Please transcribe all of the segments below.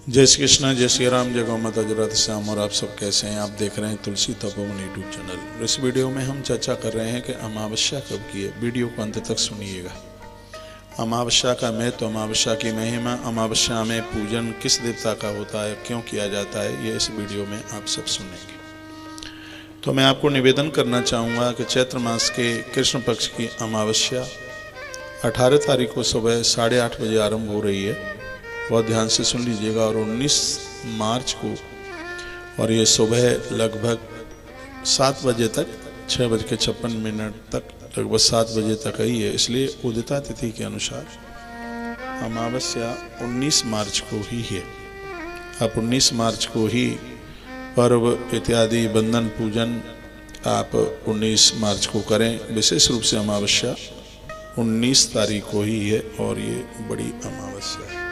जय श्री कृष्णा, जय श्री राम, जय गौ माता, जय राधे श्याम। और आप सब कैसे हैं? आप देख रहे हैं तुलसी तपोवन यूट्यूब चैनल। इस वीडियो में हम चर्चा कर रहे हैं कि अमावस्या कब की है। वीडियो को अंत तक सुनिएगा। अमावस्या का महत्व, अमावस्या की महिमा, अमावस्या में पूजन किस देवता का होता है, क्यों किया जाता है, ये इस वीडियो में आप सब सुनेंगे। तो मैं आपको निवेदन करना चाहूँगा कि चैत्र मास के कृष्ण पक्ष की अमावस्या 18 तारीख को सुबह 8:30 बजे आरंभ हो रही है। बहुत ध्यान से सुन लीजिएगा। और 19 मार्च को, और ये सुबह लगभग 7 बजे तक, 6:56 तक, लगभग 7 बजे तक ही है। इसलिए उदिता तिथि के अनुसार अमावस्या 19 मार्च को ही है। आप 19 मार्च को ही पर्व इत्यादि बंधन पूजन आप 19 मार्च को करें। विशेष रूप से अमावस्या 19 तारीख को ही है और ये बड़ी अमावस्या है।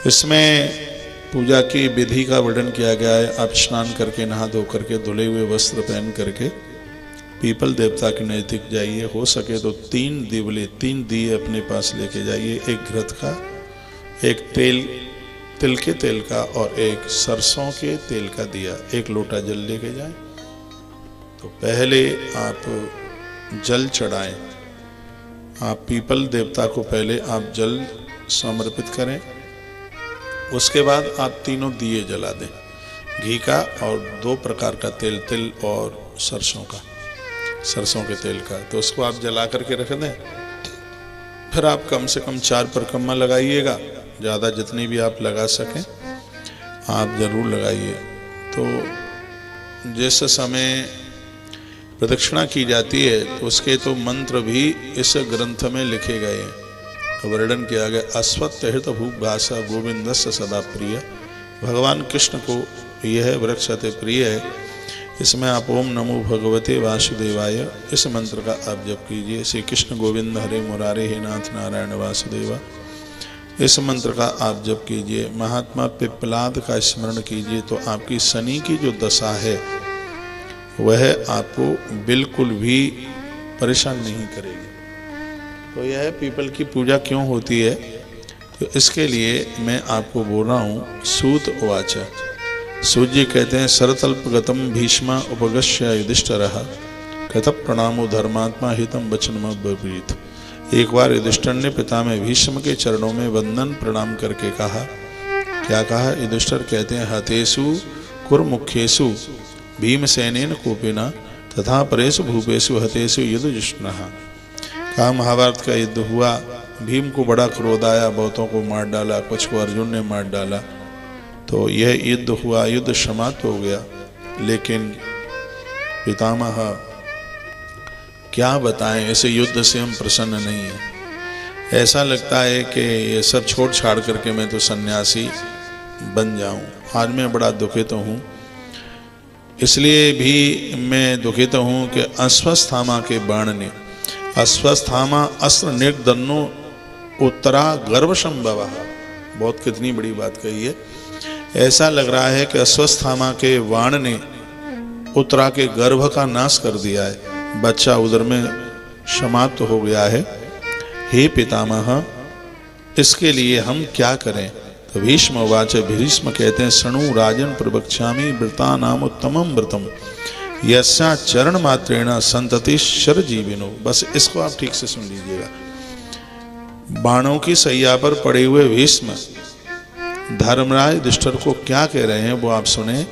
इसमें पूजा की विधि का वर्णन किया गया है। आप स्नान करके, नहा धो करके, धुले हुए वस्त्र पहन करके पीपल देवता के नज़दीक जाइए। हो सके तो 3 दिए अपने पास लेके जाइए। एक घृत का, एक तिल के तेल का और एक सरसों के तेल का दिया। 1 लोटा जल लेके जाएं। तो पहले आप जल चढ़ाएं। आप पीपल देवता को पहले आप जल समर्पित करें। उसके बाद आप 3 दिए जला दें, घी का और 2 प्रकार का तिल और सरसों के तेल का। तो उसको आप जला करके रख दें। फिर आप कम से कम 4 परिक्रमा लगाइएगा। ज़्यादा जितनी भी आप लगा सकें आप ज़रूर लगाइए। तो जिस समय प्रदक्षिणा की जाती है तो उसके तो मंत्र भी इस ग्रंथ में लिखे गए हैं। वर्णन किया गया, अश्वत्थ हृत भूप भाषा गोविंदस्य सदा प्रिय। भगवान कृष्ण को यह वृक्ष अति प्रिय है। इसमें आप ओम नमो भगवते वासुदेवाय इस मंत्र का आप जप कीजिए। श्री कृष्ण गोविंद हरे मुरारे हे नाथ नारायण वासुदेवा, इस मंत्र का आप जप कीजिए। महात्मा पिप्पलाद का स्मरण कीजिए तो आपकी शनि की जो दशा है वह आपको बिल्कुल भी परेशान नहीं करेगी। तो यह पीपल की पूजा क्यों होती है, तो इसके लिए मैं आपको बोल रहा हूँ। सूत उवाच, सूत जी कहते हैं, सरतल्पगतम भीष्म उपगश्य युधिष्ठिरः कथ प्रणामो धर्मात्मा हितम वचनम ब्रवीत। एक बार युधिष्ठिर ने पितामह भीष्म के चरणों में वंदन प्रणाम करके कहा। क्या कहा? युधिष्ठिर कहते हैं, हतेषु कुरमुख्येषु भीमसेनेन कोपेन तथा परेषु भूपेषु हतेषु युधिष्ठिरः। कहा महाभारत का युद्ध हुआ, भीम को बड़ा क्रोध आया, बहुतों को मार डाला, कुछ को अर्जुन ने मार डाला। तो यह युद्ध हुआ, युद्ध समाप्त हो गया। लेकिन पितामह क्या बताएं, ऐसे युद्ध से हम प्रसन्न नहीं हैं। ऐसा लगता है कि ये सब छोड़ छाड़ करके मैं तो सन्यासी बन जाऊं। आज मैं बड़ा दुखित हूं। इसलिए भी मैं दुखित हूं कि अश्वत्थामा के बाण ने, अश्वत्थामा अस्त्र निर्दन्नो उत्तरा गर्भ संभव। बहुत कितनी बड़ी बात कही है। ऐसा लग रहा है कि अश्वत्थामा के बाण ने उत्तरा के गर्भ का नाश कर दिया है। बच्चा उदर में समाप्त हो गया है। हे पितामह, इसके लिए हम क्या करें? तो भीष्म उवाच, भीष्म कहते हैं, शृणु राजन प्रवक्ष्यामि व्रता नाम उत्तमम व्रतम यस्या चरण मात्रेण संतति शर जीविनो। बस इसको आप ठीक से सुन लीजिएगा। बाणों की सैया पर पड़े हुए भीष्म धर्मराज युधिष्ठिर को क्या कह रहे हैं वो आप सुने।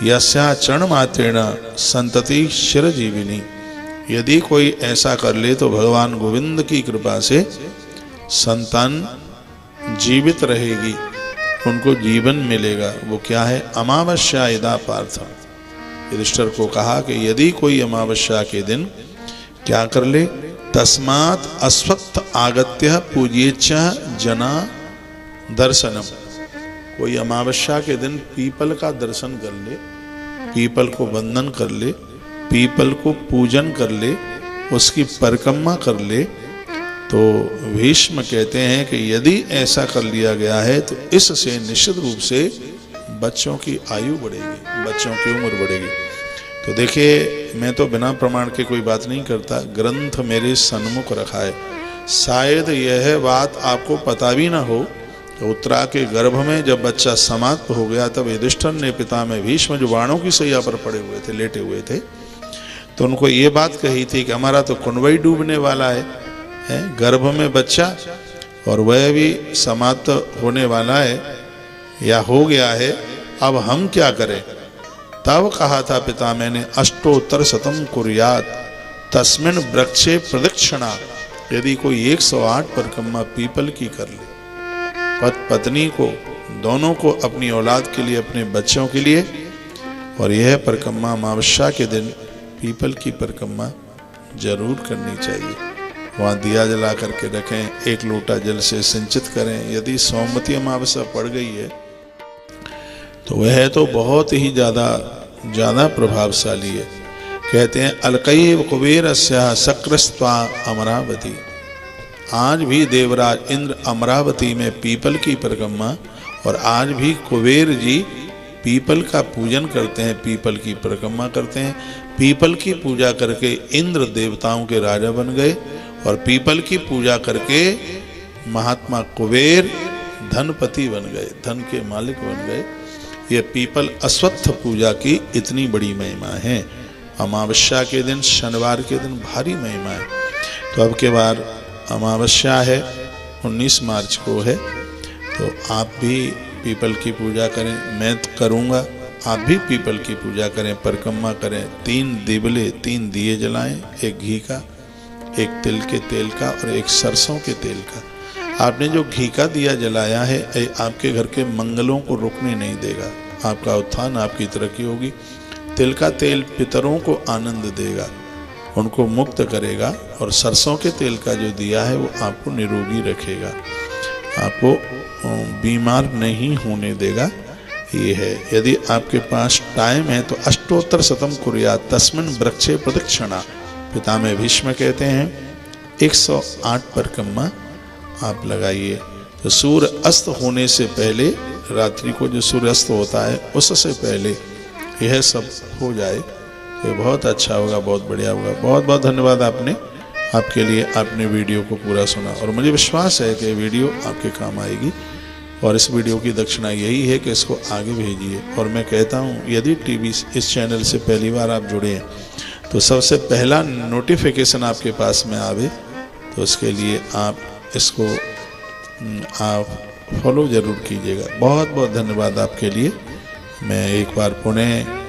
यस्या चरण मात्रेण संतति शर जीविनी। यदि कोई ऐसा कर ले तो भगवान गोविंद की कृपा से संतान जीवित रहेगी, उनको जीवन मिलेगा। वो क्या है? अमावस्या यदा पार्थ। युधिष्ठिर को कहा कि यदि कोई अमावस्या के दिन क्या कर ले, तस्मात् अश्वत्थ आगत्य पूज्येच्च जना दर्शनम। कोई अमावस्या के दिन पीपल का दर्शन कर ले, पीपल को वंदन कर ले, पीपल को पूजन कर ले, उसकी परिक्रमा कर ले। तो भीष्म कहते हैं कि यदि ऐसा कर लिया गया है तो इससे निश्चित रूप से बच्चों की आयु बढ़ेगी, बच्चों की उम्र बढ़ेगी। तो देखिए, मैं तो बिना प्रमाण के कोई बात नहीं करता। ग्रंथ मेरे सन्मुख रखा है। शायद यह बात आपको पता भी ना हो तो उत्तरा के गर्भ में जब बच्चा समाप्त हो गया तब युधिष्ठिर ने पितामह भीष्म जो बाणों की सैया पर पड़े हुए थे, लेटे हुए थे, तो उनको ये बात कही थी कि हमारा तो कुंडवई डूबने वाला है गर्भ में बच्चा, और वह भी समाप्त होने वाला है या हो गया है, अब हम क्या करें। तब कहा था पितामह ने, अष्टोत्तर शतम कुर्यात तस्मिन वृक्षे प्रदक्षिणा। यदि कोई 108 परिक्रमा पीपल की कर ले, पत्नी को, दोनों को, अपनी औलाद के लिए, अपने बच्चों के लिए, और यह परिक्रमा अमावस्या के दिन पीपल की परिक्रमा जरूर करनी चाहिए। वहाँ दिया जला करके रखें, 1 लोटा जल से सिंचित करें। यदि सोमवती अमावस्या पड़ गई है तो वह तो बहुत ही ज़्यादा प्रभावशाली है। कहते हैं अलकैव कुबेरस्या सकृस्त्वा अमरावती। आज भी देवराज इंद्र अमरावती में पीपल की परिक्रमा, और आज भी कुबेर जी पीपल का पूजन करते हैं, पीपल की परिक्रमा करते हैं। पीपल की पूजा करके इंद्र देवताओं के राजा बन गए, और पीपल की पूजा करके महात्मा कुबेर धनपति बन गए, धन के मालिक बन गए। ये पीपल अश्वत्थ पूजा की इतनी बड़ी महिमा है। अमावस्या के दिन, शनिवार के दिन भारी महिमा है। तो अब के बार अमावस्या है, 19 मार्च को है, तो आप भी पीपल की पूजा करें। मैं तो करूँगा, आप भी पीपल की पूजा करें, परिक्रमा करें। 3 दिवले, 3 दिए जलाएं, 1 घी का, 1 तिल के तेल का और 1 सरसों के तेल का। आपने जो घी का दिया जलाया है, आपके घर के मंगलों को रुकने नहीं देगा। आपका उत्थान, आपकी तरक्की होगी। तिल का तेल पितरों को आनंद देगा, उनको मुक्त करेगा, और सरसों के तेल का जो दिया है वो आपको निरोगी रखेगा, आपको बीमार नहीं होने देगा। ये है। यदि आपके पास टाइम है तो अष्टोत्तर शतम कुर्यात तस्मिन वृक्षे प्रदक्षिणा। पितामह भीष्म कहते हैं 108 परिक्रमा आप लगाइए। तो सूर्य अस्त होने से पहले, रात्रि को जो सूर्य अस्त होता है उससे पहले यह सब हो जाए तो बहुत अच्छा होगा, बहुत बढ़िया होगा। बहुत बहुत धन्यवाद आपके लिए आपने वीडियो को पूरा सुना, और मुझे विश्वास है कि वीडियो आपके काम आएगी। और इस वीडियो की दक्षिणा यही है कि इसको आगे भेजिए। और मैं कहता हूँ, यदि टीवी इस चैनल से पहली बार आप जुड़े हैं तो सबसे पहला नोटिफिकेशन आपके पास में आवे, तो उसके लिए आप इसको आप फॉलो ज़रूर कीजिएगा। बहुत बहुत धन्यवाद आपके लिए। मैं एक बार पुनः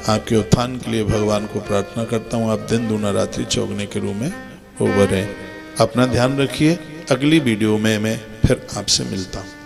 आपके उत्थान के लिए भगवान को प्रार्थना करता हूँ। आप दिन दूना रात्रि चौगने के रूप में उभरें। अपना ध्यान रखिए। अगली वीडियो में मैं फिर आपसे मिलता हूँ।